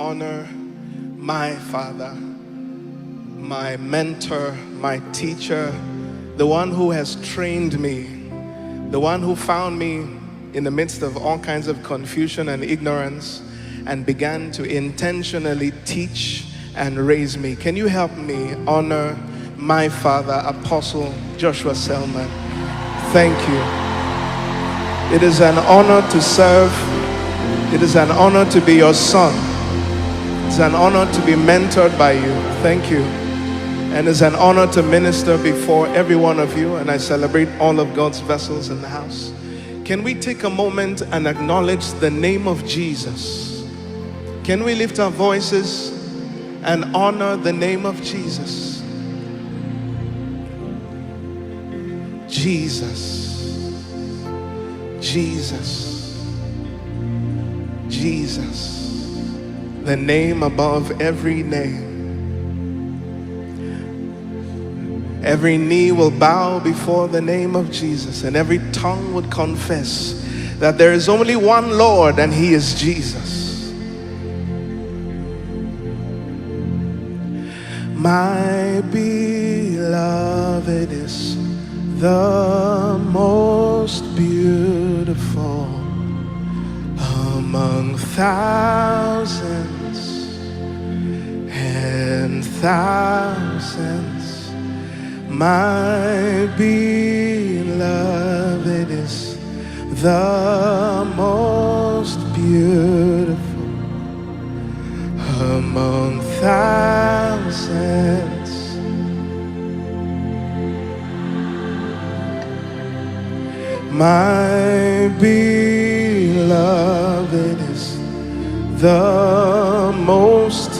honor my father, my mentor, my teacher, the one who has trained me, the one who found me in the midst of all kinds of confusion and ignorance and began to intentionally teach and raise me. Can you help me honor my father, Apostle Joshua Selman? Thank you. It is an honor to serve. It is an honor to be your son. It's an honor to be mentored by you. Thank you. And it's an honor to minister before every one of you. And I celebrate all of God's vessels in the house. Can we take a moment and acknowledge the name of Jesus? Can we lift our voices and honor the name of Jesus? Jesus. Jesus, Jesus, the name above every name. Every knee will bow before the name of Jesus, and every tongue would confess that there is only one Lord, and He is Jesus. My beloved is the most beautiful among thousands and thousands. My beloved is the most beautiful among thousands. My beloved is the most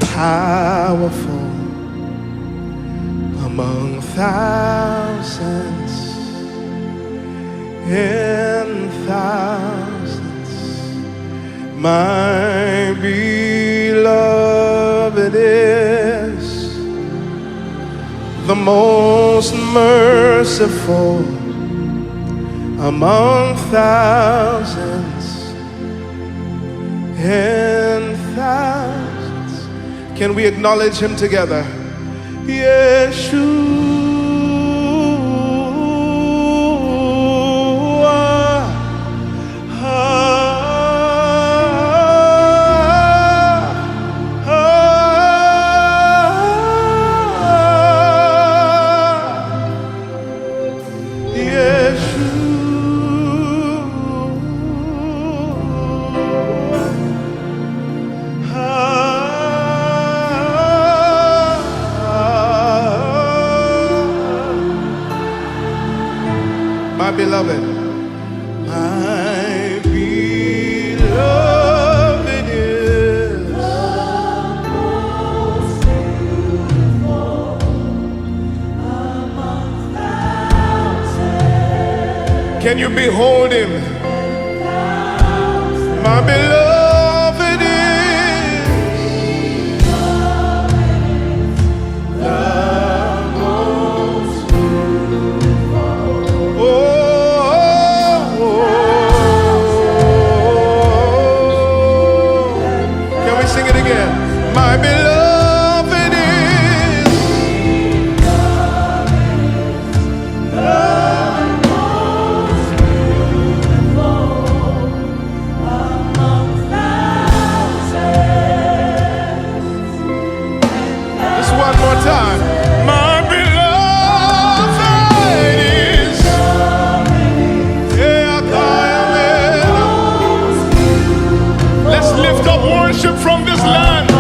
powerful among thousands and thousands. My beloved is the most merciful among thousands and thousands. Can we acknowledge Him together? Yeshua. My beloved, my beloved is the most beautiful among thousands. Can you behold Him? My beloved is the most beautiful. Sing it again. My beloved is the most beautiful among thousands. Just one more time. My beloved is Let's lift up worship from this land.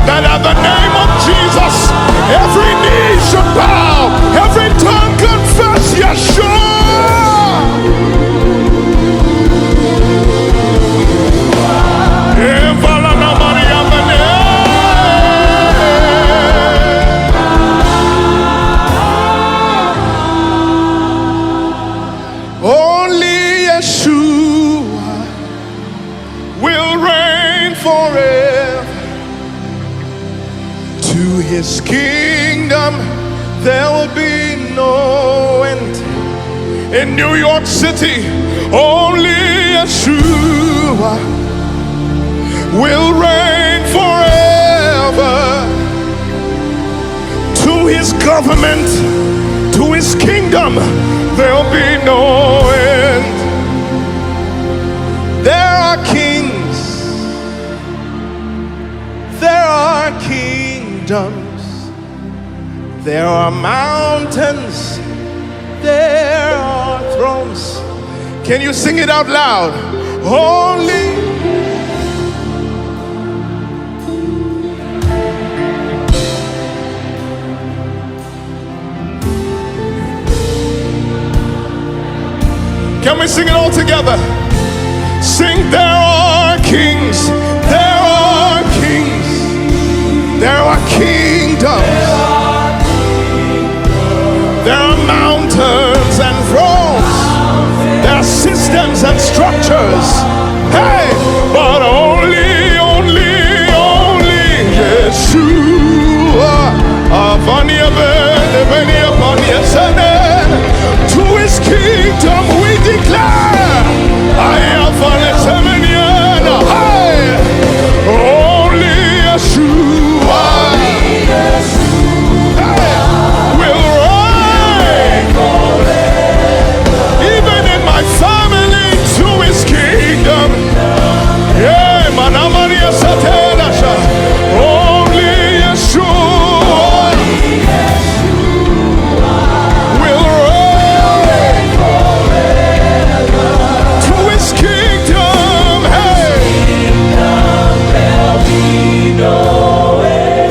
That at the name of Jesus, every knee should bow, every tongue confess Yeshua. Only Yeshua will reign forever. To his kingdom there will be no end. In New York City, only Yeshua will reign forever. To his government, to his kingdom, there'll be no end. There are kings, there are kingdoms, there are mountains, there are thrones. Can you sing it out loud? Only Can we sing it all together? Sing, there are kings, there are kings, there are kingdoms, there are mountains and thrones, there are systems and structures. Hey, but only Yeshua. To his kingdom we declare, I have only Yeshua will reign, even in my family, to his kingdom. Yeah, Manamania Satenasha, only Yeshua will reign to his kingdom. Hey, there'll be no end.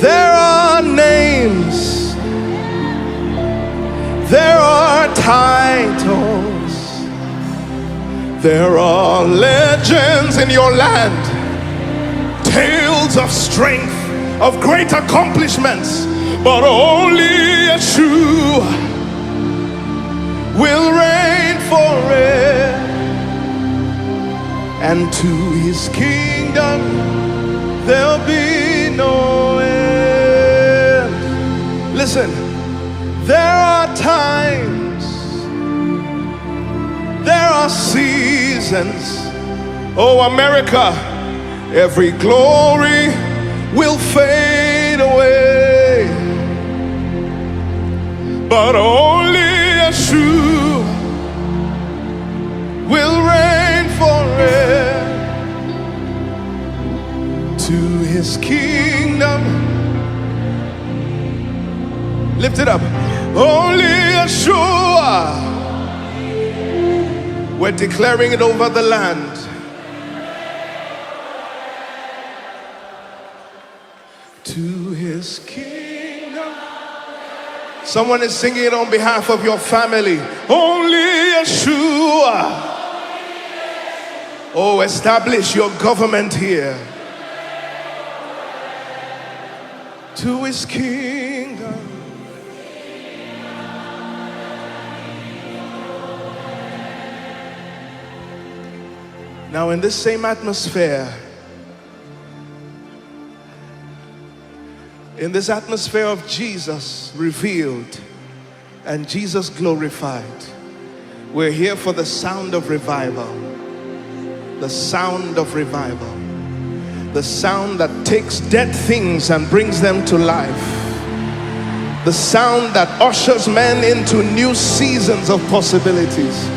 There are names, there are titles, there are legends in your land, tales of strength, of great accomplishments, but only Yeshua will reign forever, and to his kingdom there'll be no end. Listen, there are times, there are seasons. Oh, America, every glory will fade away, but only Yeshua will reign forever. To his kingdom, lift it up, only Yeshua. We're declaring it over the land. To his kingdom. Someone is singing it on behalf of your family. Only Yeshua. Oh, establish your government here. To his kingdom. Now, in this same atmosphere, in this atmosphere of Jesus revealed and Jesus glorified, we're here for the sound of revival. The sound of revival. The sound that takes dead things and brings them to life. The sound that ushers men into new seasons of possibilities.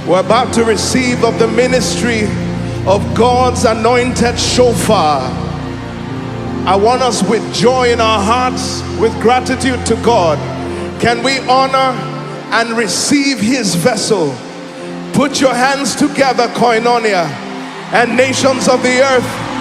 We're about to receive of the ministry of God's anointed shofar. I want us with joy in our hearts, with gratitude to God, Can we honor and receive his vessel? Put your hands together, Koinonia, and nations of the earth.